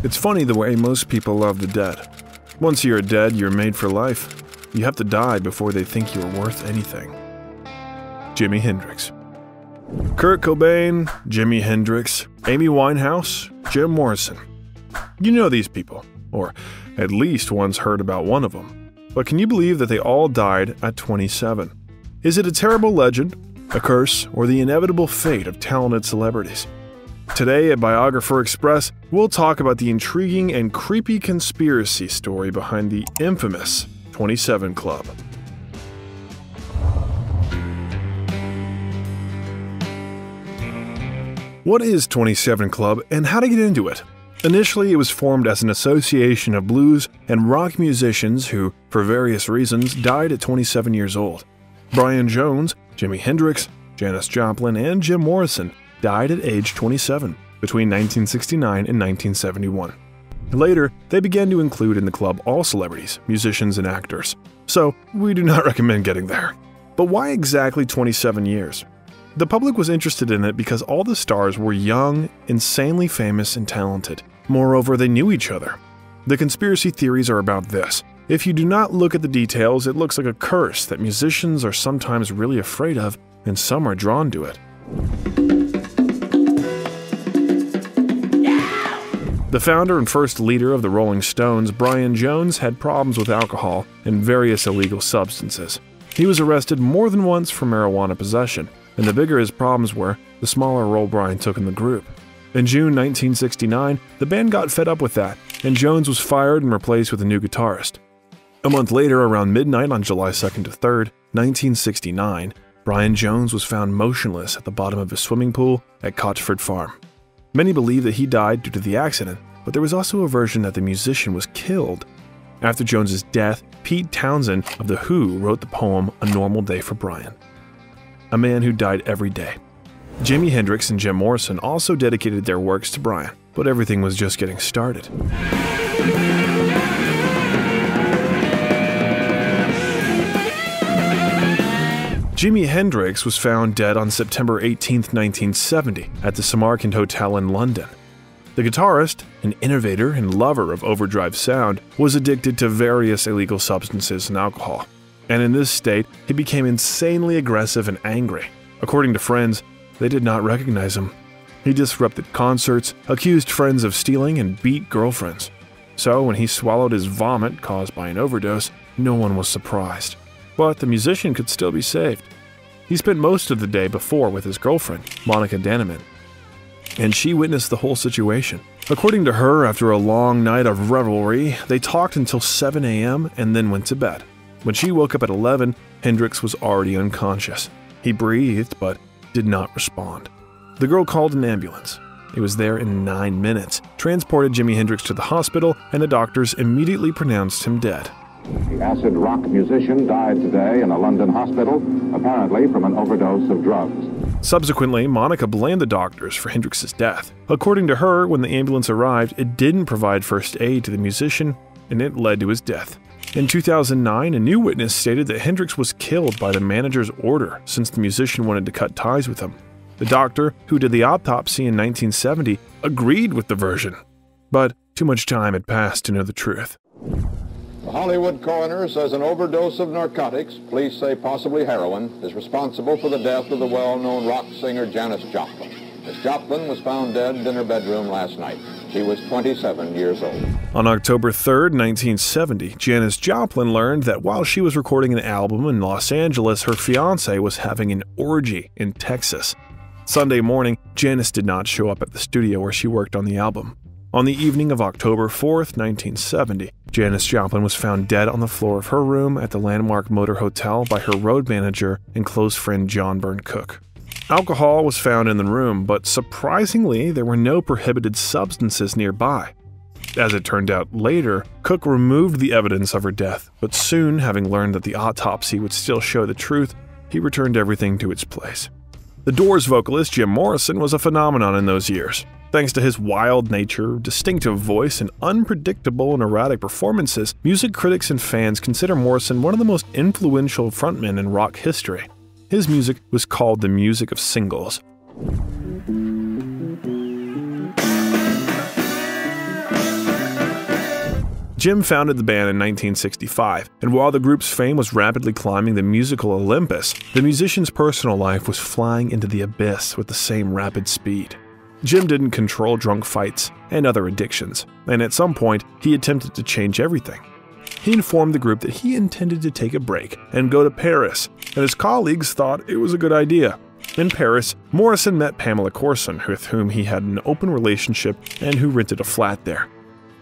It's funny the way most people love the dead. Once you're dead, you're made for life. You have to die before they think you're worth anything. Jimi Hendrix. Kurt Cobain, Jimi Hendrix, Amy Winehouse, Jim Morrison. You know these people, or at least once heard about one of them. But can you believe that they all died at 27? Is it a terrible legend, a curse, or the inevitable fate of talented celebrities? Today at Biographer Express, we'll talk about the intriguing and creepy conspiracy story behind the infamous 27 Club. What is 27 Club and how to get into it? Initially, it was formed as an association of blues and rock musicians who, for various reasons, died at 27 years old. Brian Jones, Jimi Hendrix, Janis Joplin, and Jim Morrison died at age 27 between 1969 and 1971. Later, they began to include in the club all celebrities, musicians, and actors. So, we do not recommend getting there. But why exactly 27 years? The public was interested in it because all the stars were young, insanely famous, and talented. Moreover, they knew each other. The conspiracy theories are about this. If you do not look at the details, it looks like a curse that musicians are sometimes really afraid of, and some are drawn to it. The founder and first leader of the Rolling Stones, Brian Jones, had problems with alcohol and various illegal substances. He was arrested more than once for marijuana possession, and the bigger his problems were, the smaller role Brian took in the group. In June 1969, the band got fed up with that, and Jones was fired and replaced with a new guitarist. A month later, around midnight on July 2nd to 3rd, 1969, Brian Jones was found motionless at the bottom of his swimming pool at Cotchford Farm. Many believe that he died due to the accident, but there was also a version that the musician was killed. After Jones's death, Pete Townsend of The Who wrote the poem A Normal Day for Brian, a man who died every day. Jimi Hendrix and Jim Morrison also dedicated their works to Brian, but everything was just getting started. Jimi Hendrix was found dead on September 18, 1970, at the Samarkand Hotel in London. The guitarist, an innovator and lover of overdrive sound, was addicted to various illegal substances and alcohol. And in this state, he became insanely aggressive and angry. According to friends, they did not recognize him. He disrupted concerts, accused friends of stealing, and beat girlfriends. So when he swallowed his vomit caused by an overdose, no one was surprised. But the musician could still be saved. He spent most of the day before with his girlfriend, Monica Dannemann, and she witnessed the whole situation. According to her, after a long night of revelry, they talked until 7 a.m. and then went to bed. When she woke up at 11, Hendrix was already unconscious. He breathed, but did not respond. The girl called an ambulance. It was there in 9 minutes, transported Jimi Hendrix to the hospital, and the doctors immediately pronounced him dead. The acid rock musician died today in a London hospital, apparently from an overdose of drugs. Subsequently, Monica blamed the doctors for Hendrix's death. According to her, when the ambulance arrived, it didn't provide first aid to the musician, and it led to his death. In 2009, a new witness stated that Hendrix was killed by the manager's order since the musician wanted to cut ties with him. The doctor, who did the autopsy in 1970, agreed with the version. But too much time had passed to know the truth. The Hollywood coroner says an overdose of narcotics, police say possibly heroin, is responsible for the death of the well-known rock singer Janis Joplin. Miss Joplin was found dead in her bedroom last night. She was 27 years old. On October 3, 1970, Janis Joplin learned that while she was recording an album in Los Angeles, her fiancé was having an orgy in Texas. Sunday morning, Janis did not show up at the studio where she worked on the album. On the evening of October 4, 1970, Janis Joplin was found dead on the floor of her room at the Landmark Motor Hotel by her road manager and close friend John Byrne Cook. Alcohol was found in the room, but surprisingly, there were no prohibited substances nearby. As it turned out later, Cook removed the evidence of her death, but soon, having learned that the autopsy would still show the truth, he returned everything to its place. The Doors vocalist Jim Morrison was a phenomenon in those years. Thanks to his wild nature, distinctive voice, and unpredictable and erratic performances, music critics and fans consider Morrison one of the most influential frontmen in rock history. His music was called the music of singles. Jim founded the band in 1965, and while the group's fame was rapidly climbing the musical Olympus, the musician's personal life was flying into the abyss with the same rapid speed. Jim didn't control drunk fights and other addictions, and at some point, he attempted to change everything. He informed the group that he intended to take a break and go to Paris, and his colleagues thought it was a good idea. In Paris, Morrison met Pamela Courson, with whom he had an open relationship and who rented a flat there.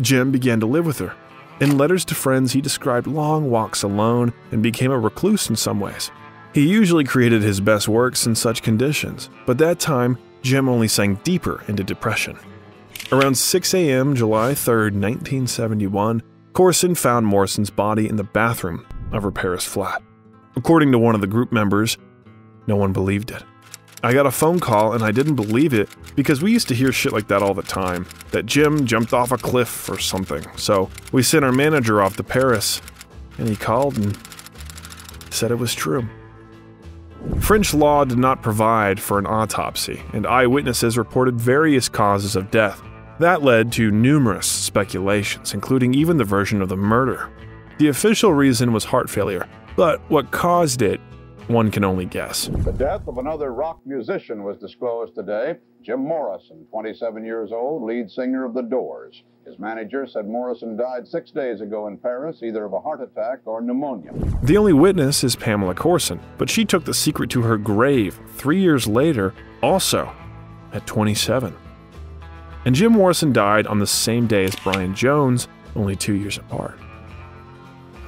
Jim began to live with her. In letters to friends, he described long walks alone and became a recluse in some ways. He usually created his best works in such conditions, but that time, Jim only sank deeper into depression. Around 6 a.m. July 3, 1971, Courson found Morrison's body in the bathroom of her Paris flat. According to one of the group members, no one believed it. I got a phone call and I didn't believe it because we used to hear shit like that all the time, that Jim jumped off a cliff or something. So we sent our manager off to Paris and he called and said it was true. French law did not provide for an autopsy, and eyewitnesses reported various causes of death. That led to numerous speculations, including even the version of the murder. The official reason was heart failure, but what caused it, one can only guess. The death of another rock musician was disclosed today. Jim Morrison, 27 years old, lead singer of The Doors. His manager said Morrison died 6 days ago in Paris, either of a heart attack or pneumonia. The only witness is Pamela Courson, but she took the secret to her grave 3 years later, also at 27. And Jim Morrison died on the same day as Brian Jones, only 2 years apart.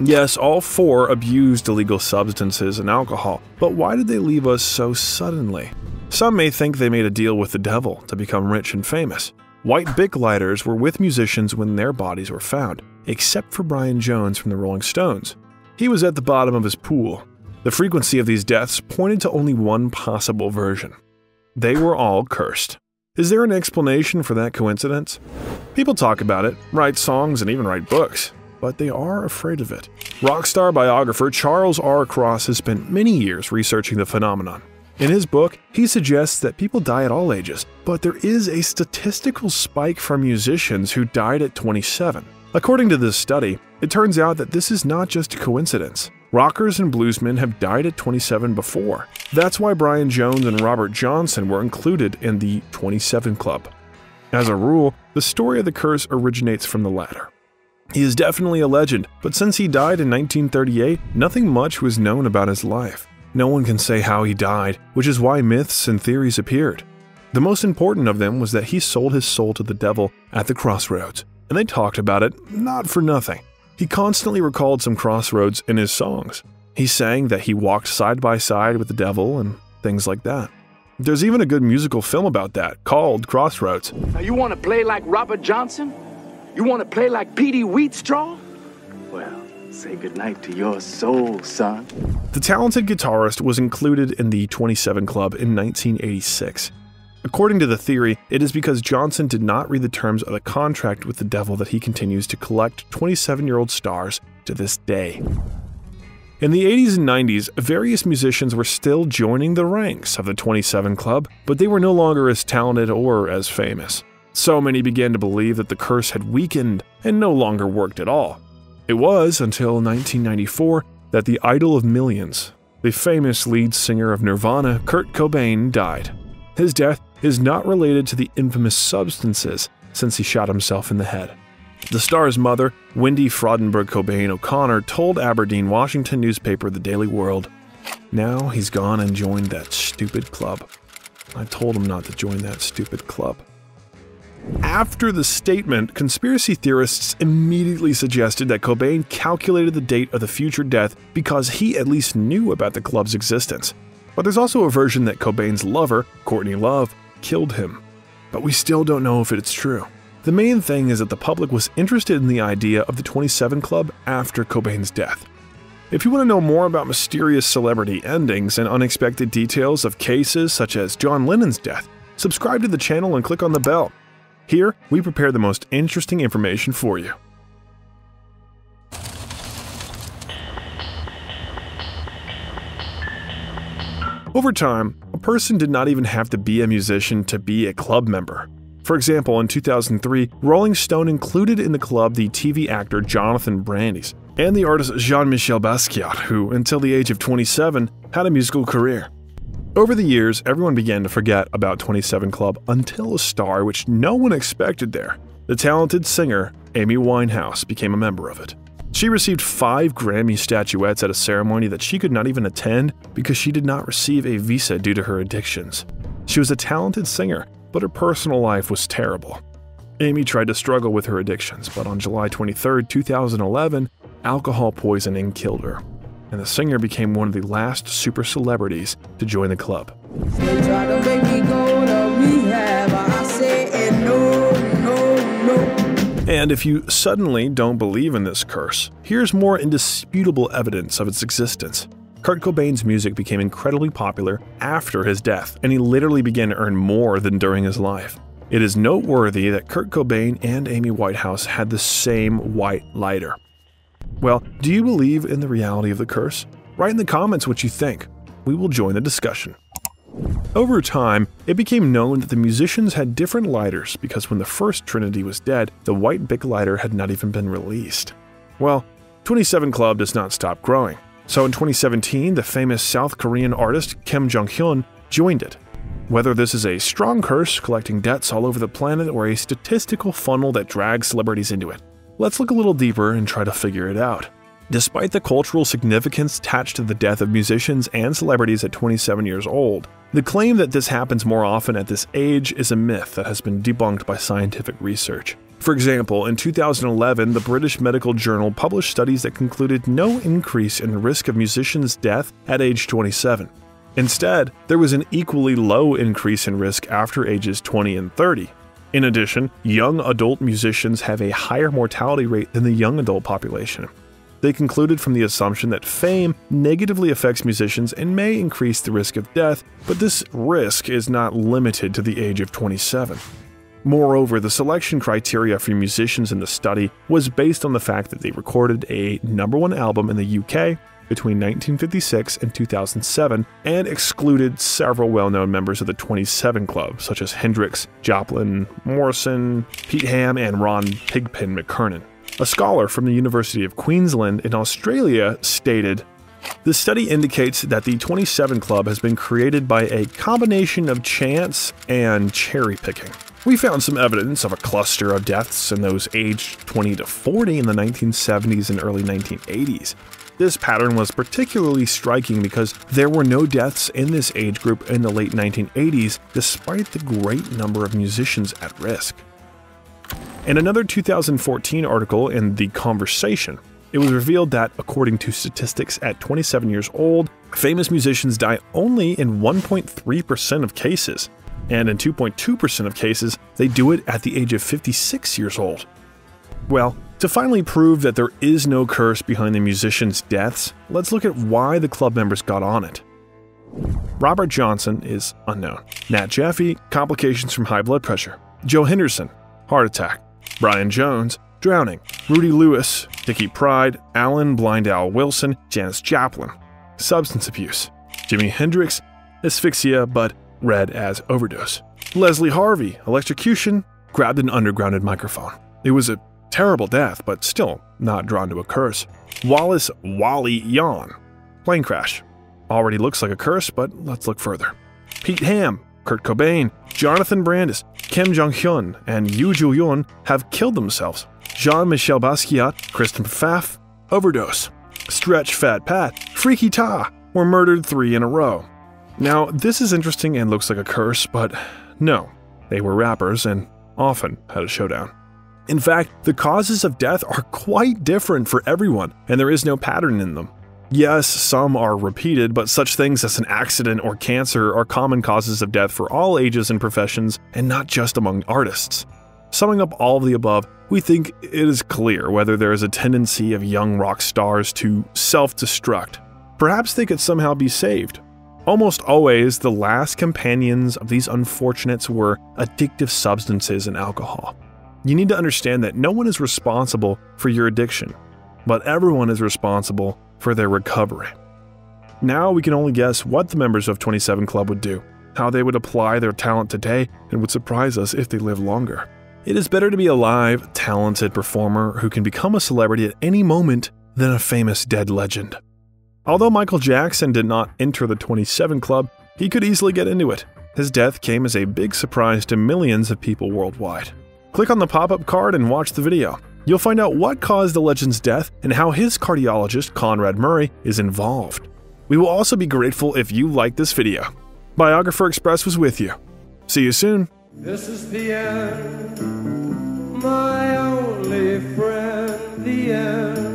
Yes, all four abused illegal substances and alcohol, but why did they leave us so suddenly? Some may think they made a deal with the devil to become rich and famous. White Bic lighters were with musicians when their bodies were found, except for Brian Jones from the Rolling Stones. He was at the bottom of his pool. The frequency of these deaths pointed to only one possible version. They were all cursed. Is there an explanation for that coincidence? People talk about it, write songs, and even write books, but they are afraid of it. Rockstar biographer Charles R. Cross has spent many years researching the phenomenon. In his book, he suggests that people die at all ages, but there is a statistical spike for musicians who died at 27. According to this study, it turns out that this is not just a coincidence. Rockers and bluesmen have died at 27 before. That's why Brian Jones and Robert Johnson were included in the 27 Club. As a rule, the story of the curse originates from the latter. He is definitely a legend, but since he died in 1938, nothing much was known about his life. No one can say how he died, which is why myths and theories appeared. The most important of them was that he sold his soul to the devil at the crossroads, and they talked about it not for nothing. He constantly recalled some crossroads in his songs. He sang that he walked side by side with the devil and things like that. There's even a good musical film about that, called Crossroads. Now you want to play like Robert Johnson? You want to play like Petey Wheatstraw? Well, say goodnight to your soul, son. The talented guitarist was included in the 27 Club in 1986. According to the theory, it is because Johnson did not read the terms of the contract with the devil that he continues to collect 27-year-old stars to this day. In the 80s and 90s, various musicians were still joining the ranks of the 27 Club, but they were no longer as talented or as famous. So many began to believe that the curse had weakened and no longer worked at all. It was until 1994 that the idol of millions, the famous lead singer of Nirvana, Kurt Cobain, died. His death is not related to the infamous substances, since he shot himself in the head. The star's mother, Wendy Frodenberg Cobain O'Connor, told Aberdeen, Washington newspaper The Daily World, "Now he's gone and joined that stupid club. I told him not to join that stupid club." After the statement, conspiracy theorists immediately suggested that Cobain calculated the date of the future death because he at least knew about the club's existence. But there's also a version that Cobain's lover, Courtney Love, killed him. But we still don't know if it's true. The main thing is that the public was interested in the idea of the 27 Club after Cobain's death. If you want to know more about mysterious celebrity endings and unexpected details of cases such as John Lennon's death, subscribe to the channel and click on the bell. Here, we prepare the most interesting information for you. Over time, a person did not even have to be a musician to be a club member. For example, in 2003, Rolling Stone included in the club the TV actor Jonathan Brandis and the artist Jean-Michel Basquiat, who, until the age of 27, had a musical career. Over the years, everyone began to forget about 27 Club until a star which no one expected there. The talented singer Amy Winehouse became a member of it. She received 5 Grammy statuettes at a ceremony that she could not even attend because she did not receive a visa due to her addictions. She was a talented singer, but her personal life was terrible. Amy tried to struggle with her addictions, but on July 23, 2011, alcohol poisoning killed her, and the singer became one of the last super celebrities to join the club. They try to make me go to rehab, I say no, no, no. And if you suddenly don't believe in this curse, here's more indisputable evidence of its existence. Kurt Cobain's music became incredibly popular after his death, and he literally began to earn more than during his life. It is noteworthy that Kurt Cobain and Amy Winehouse had the same white lighter. Well, do you believe in the reality of the curse? Write in the comments what you think. We will join the discussion. Over time, it became known that the musicians had different lighters because when the first Trinity was dead, the white Bic lighter had not even been released. Well, 27 Club does not stop growing. So in 2017, the famous South Korean artist Kim Jong-hyun joined it. Whether this is a strong curse collecting debts all over the planet or a statistical funnel that drags celebrities into it, let's look a little deeper and try to figure it out. Despite the cultural significance attached to the death of musicians and celebrities at 27 years old, the claim that this happens more often at this age is a myth that has been debunked by scientific research. For example, in 2011, the British Medical Journal published studies that concluded no increase in the risk of musicians' death at age 27. Instead, there was an equally low increase in risk after ages 20 and 30. In addition, young adult musicians have a higher mortality rate than the young adult population. They concluded from the assumption that fame negatively affects musicians and may increase the risk of death, but this risk is not limited to the age of 27. Moreover, the selection criteria for musicians in the study was based on the fact that they recorded a #1 album in the UK between 1956 and 2007 and excluded several well-known members of the 27 Club, such as Hendrix, Joplin, Morrison, Pete Ham, and Ron Pigpen McKernan. A scholar from the University of Queensland in Australia stated, "The study indicates that the 27 Club has been created by a combination of chance and cherry picking. We found some evidence of a cluster of deaths in those aged 20 to 40 in the 1970s and early 1980s. This pattern was particularly striking because there were no deaths in this age group in the late 1980s, despite the great number of musicians at risk." In another 2014 article in The Conversation, it was revealed that, according to statistics at 27 years old, famous musicians die only in 1.3% of cases, and in 2.2% of cases, they do it at the age of 56 years old. Well, to finally prove that there is no curse behind the musicians' deaths, let's look at why the club members got on it. Robert Johnson is unknown. Nat Jeffy, complications from high blood pressure. Joe Henderson, heart attack. Brian Jones, drowning. Rudy Lewis, Dickie Pride, Alan Blind Al Wilson, Janis Joplin, substance abuse. Jimi Hendrix, asphyxia but read as overdose. Leslie Harvey, electrocution, grabbed an undergrounded microphone. It was a terrible death, but still not drawn to a curse. Wallace Wally Yawn, plane crash. Already looks like a curse, but let's look further. Pete Ham, Kurt Cobain, Jonathan Brandis, Kim Jong-hyun, and Yoo Joo Eun have killed themselves. Jean-Michel Basquiat, Kristen Pfaff, overdose. Stretch Fat Pat, Freaky Ta were murdered 3 in a row. Now, this is interesting and looks like a curse, but no, they were rappers and often had a showdown. In fact, the causes of death are quite different for everyone, and there is no pattern in them. Yes, some are repeated, but such things as an accident or cancer are common causes of death for all ages and professions, and not just among artists. Summing up all of the above, we think it is clear whether there is a tendency of young rock stars to self-destruct. Perhaps they could somehow be saved. Almost always, the last companions of these unfortunates were addictive substances and alcohol. You need to understand that no one is responsible for your addiction, but everyone is responsible for their recovery. Now we can only guess what the members of 27 Club would do. how they would apply their talent today and would surprise us if they live longer. It is better to be a live, talented performer who can become a celebrity at any moment than a famous dead legend. Although Michael Jackson did not enter the 27 Club, he could easily get into it. His death came as a big surprise to millions of people worldwide. Click on the pop-up card and watch the video. You'll find out what caused the legend's death and how his cardiologist, Conrad Murray, is involved. We will also be grateful if you like this video. Biographer Express was with you. See you soon. This is the end, my only friend, the end.